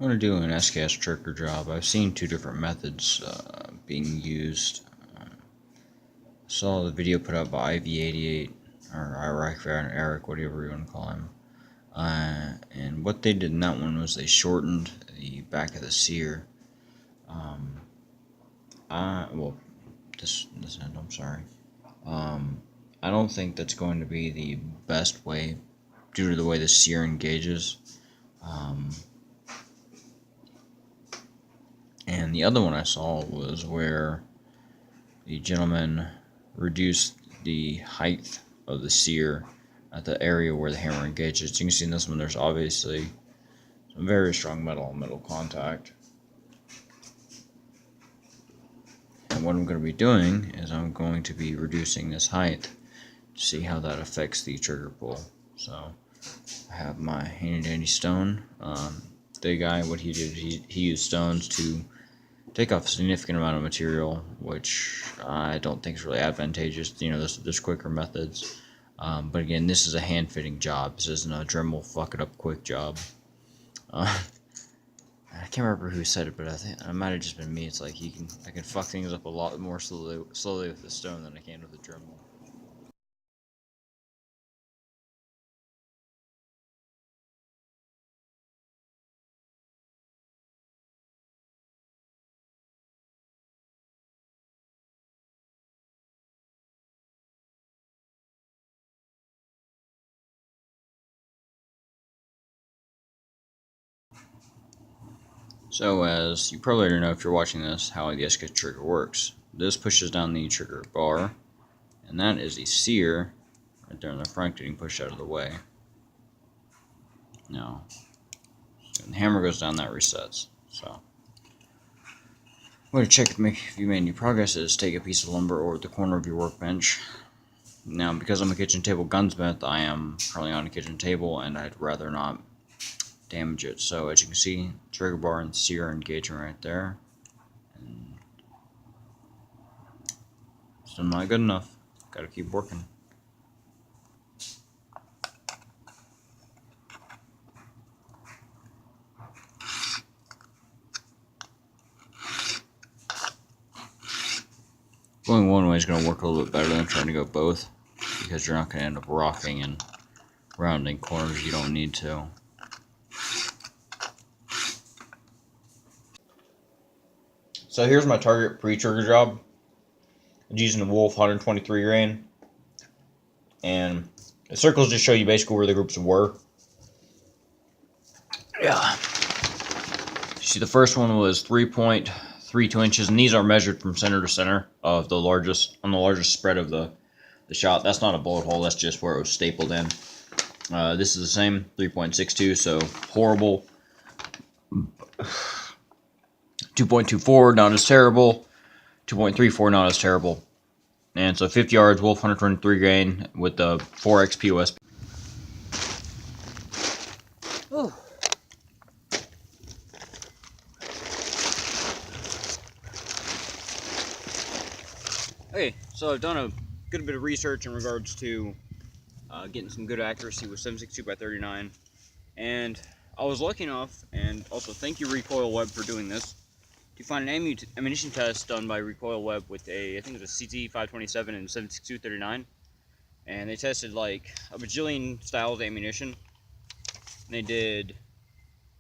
want to do an SKS trigger job. I've seen two different methods being used. Saw the video put out by IV88 or Eric, whatever you want to call him. And what they did in that one was they shortened the back of the sear. This end. I'm sorry. I don't think that's going to be the best way due to the way the sear engages. And the other one I saw was where the gentleman reduced the height of the sear at the area where the hammer engages. You can see in this one there's obviously some very strong metal contact. And what I'm going to be doing is I'm going to be reducing this height to see how that affects the trigger pull. So I have my handy dandy stone. The guy, what he did, he used stones to take off a significant amount of material, which I don't think is really advantageous. You know, there's quicker methods. But again, this is a hand fitting job. This isn't a Dremel fuck it up quick job. I can't remember who said it, but I think it might have just been me. It's like I can fuck things up a lot more slowly with the stone than I can with the Dremel. So, as you probably already know if you're watching this, how the SKS trigger works. This pushes down the trigger bar, and that is the sear right there in the front getting pushed out of the way. Now, when the hammer goes down, that resets. So, way to check if you made any progress is take a piece of lumber or the corner of your workbench. Now, because I'm a kitchen table gunsmith, I am currently on a kitchen table, and I'd rather not damage it. So as you can see, trigger bar and sear engagement right there, and still not good enough. Gotta keep working. Going one way is going to work a little bit better than trying to go both, because you're not going to end up rocking and rounding corners you don't need to. So here's my target pre-trigger job. I'm using the Wolf 123 grain, and the circles just show you basically where the groups were. Yeah. See, the first one was 3.32 inches, and these are measured from center to center of the largest spread of the shot. That's not a bullet hole. That's just where it was stapled in. This is the same, 3.62. So horrible. 2.24, not as terrible. 2.34, not as terrible. And so 50 yards, Wolf 123 grain with the 4X POS. Ooh. Okay, so I've done a good bit of research in regards to getting some good accuracy with 7.62x39, and I was lucky enough, and also thank you Recoil Web for doing this, to find an ammunition test done by Recoil Web with I think it was a CT527 and 7.62x39, and they tested like a bajillion styles of ammunition. They did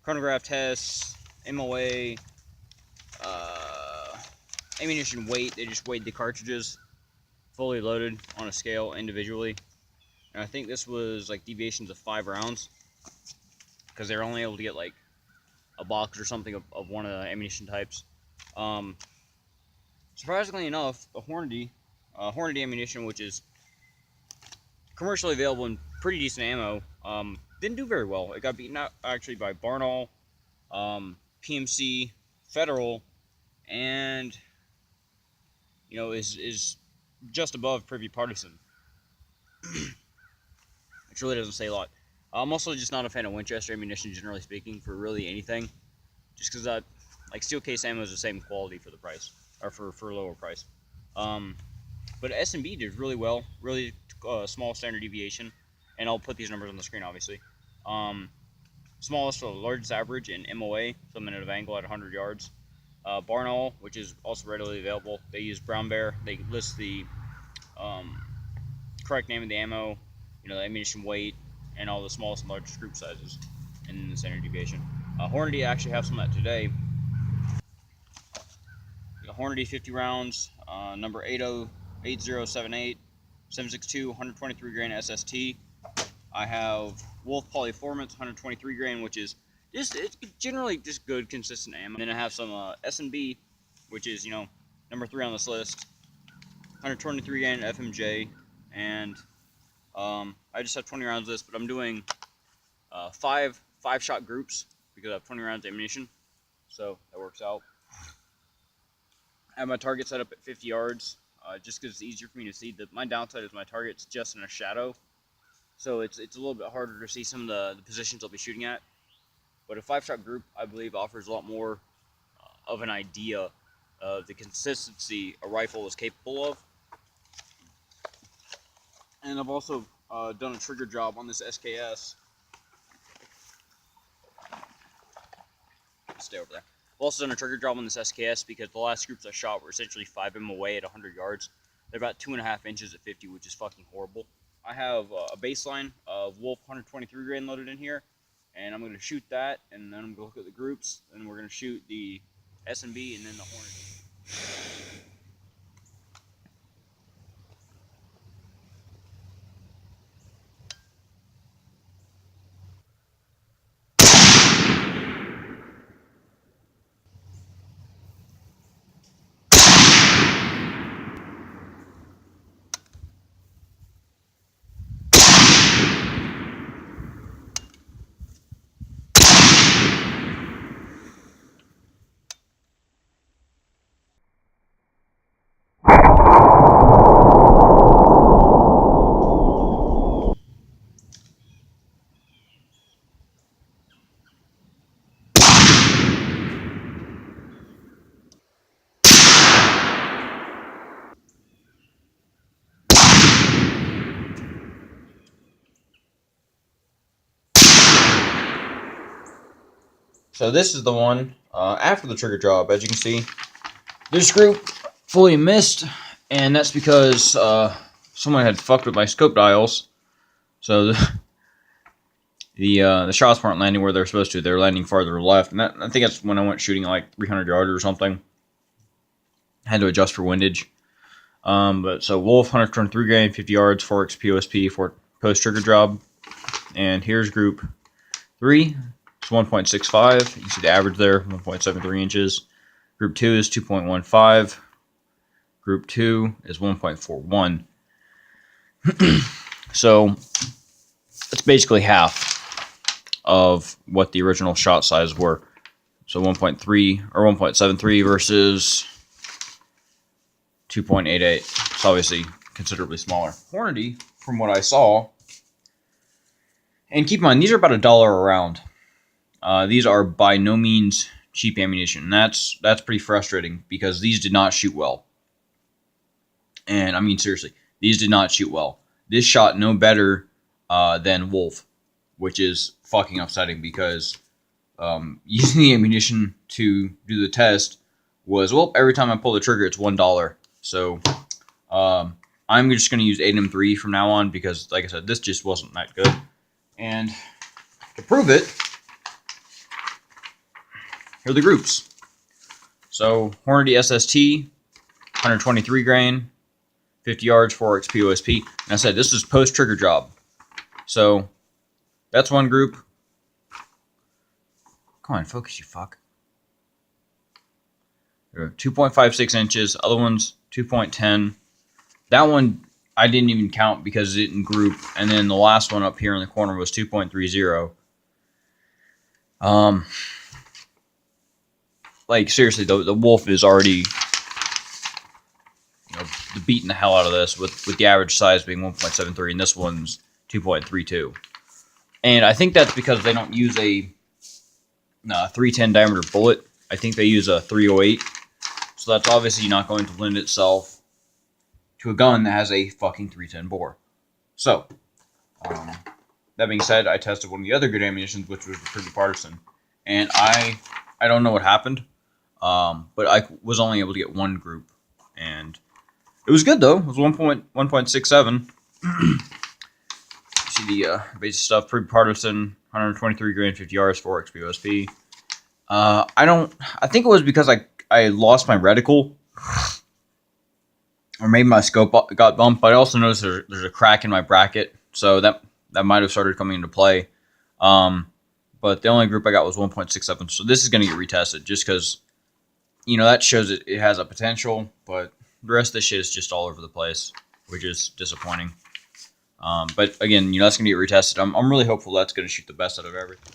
chronograph tests, MOA, ammunition weight. They just weighed the cartridges fully loaded on a scale individually, and I think this was like deviations of 5 rounds, because they were only able to get like a box or something of one of the ammunition types. Surprisingly enough, the Hornady ammunition, which is commercially available in pretty decent ammo, didn't do very well. It got beaten out actually by Barnall, PMC, Federal, and you know is just above Privy Partisan, which really doesn't say a lot. I'm also just not a fan of Winchester ammunition, generally speaking, for really anything. Just because like steel case ammo is the same quality for the price, or for a lower price. But S&B did really well, really small standard deviation, and I'll put these numbers on the screen, obviously. smallest to the largest average in MOA, so minute of angle at 100 yards. Barnaul, which is also readily available. They use Brown Bear. They list the correct name of the ammo, the ammunition weight, and all the smallest and largest group sizes in the standard deviation. Hornady actually have some of that today. The Hornady 50 rounds, number 8078, 762, 123 grain SST. I have Wolf Polyformance 123 grain, which is it's generally just good, consistent ammo. And then I have some S&B, which is number 3 on this list, 123 grain FMJ, and I just have 20 rounds of this, but I'm doing 5-shot groups because I have 20 rounds of ammunition, so that works out. I have my target set up at 50 yards, just because it's easier for me to see. My downside is my target's just in a shadow, so it's a little bit harder to see some of the positions I'll be shooting at. But a 5-shot group, I believe, offers a lot more of an idea of the consistency a rifle is capable of. And I've also done a trigger job on this SKS. Stay over there. I've also done a trigger job on this SKS because the last groups I shot were essentially 5M away at 100 yards. They're about 2.5 inches at 50, which is fucking horrible. I have a baseline of Wolf 123 grain loaded in here, and I'm going to shoot that, and then I'm going to look at the groups, and we're going to shoot the S&B and then the Hornady. So this is the one after the trigger job. As you can see, this group fully missed, and that's because someone had fucked with my scope dials. So the shots weren't landing where they're supposed to. They're landing farther left, and I think that's when I went shooting like 300 yards or something. Had to adjust for windage. But so Wolf 123 grain, 50 yards, 4x POSP for post trigger job, and here's group 3. It's 1.65. You can see the average there, 1.73 inches. Group 2 is 2.15. Group 2 is 1.41. So it's basically half of what the original shot size were. So 1.3 or 1.73 versus 2.88. It's obviously considerably smaller. Hornady, from what I saw, and keep in mind, these are about $1 a round. These are by no means cheap ammunition. And that's pretty frustrating because these did not shoot well. And I mean, seriously, these did not shoot well. This shot no better than Wolf, which is fucking upsetting because using the ammunition to do the test was, well, every time I pull the trigger, it's $1. So I'm just going to use 8M3 from now on because, like I said, this just wasn't that good. And to prove it, here are the groups. So Hornady SST, 123 grain, 50 yards, 4x POSP. And I said this is post trigger job. So that's one group. Come on, focus, you fuck. 2.56 inches. Other one's 2.10. That one I didn't even count because it didn't group. And then the last one up here in the corner was 2.30. Like, seriously, the Wolf is already beating the hell out of this with the average size being 1.73, and this one's 2.32. And I think that's because they don't use a 310 diameter bullet. I think they use a 308. So that's obviously not going to lend itself to a gun that has a fucking 310 bore. So, that being said, I tested one of the other good ammunitions, which was the Pretty Partisan, and I don't know what happened, but I was only able to get one group, and it was good though. It was 1.67. See the basic stuff: Pretty Partisan, 123 grain, 50 yards, 4 XP OSP. I think it was because I lost my reticle, or maybe my scope got bumped. But I also noticed there's a crack in my bracket, so that might have started coming into play. But the only group I got was 1.67, so this is going to get retested just because, that shows it has a potential, but the rest of this shit is just all over the place, which is disappointing. But again, that's going to get retested. I'm really hopeful that's going to shoot the best out of everything.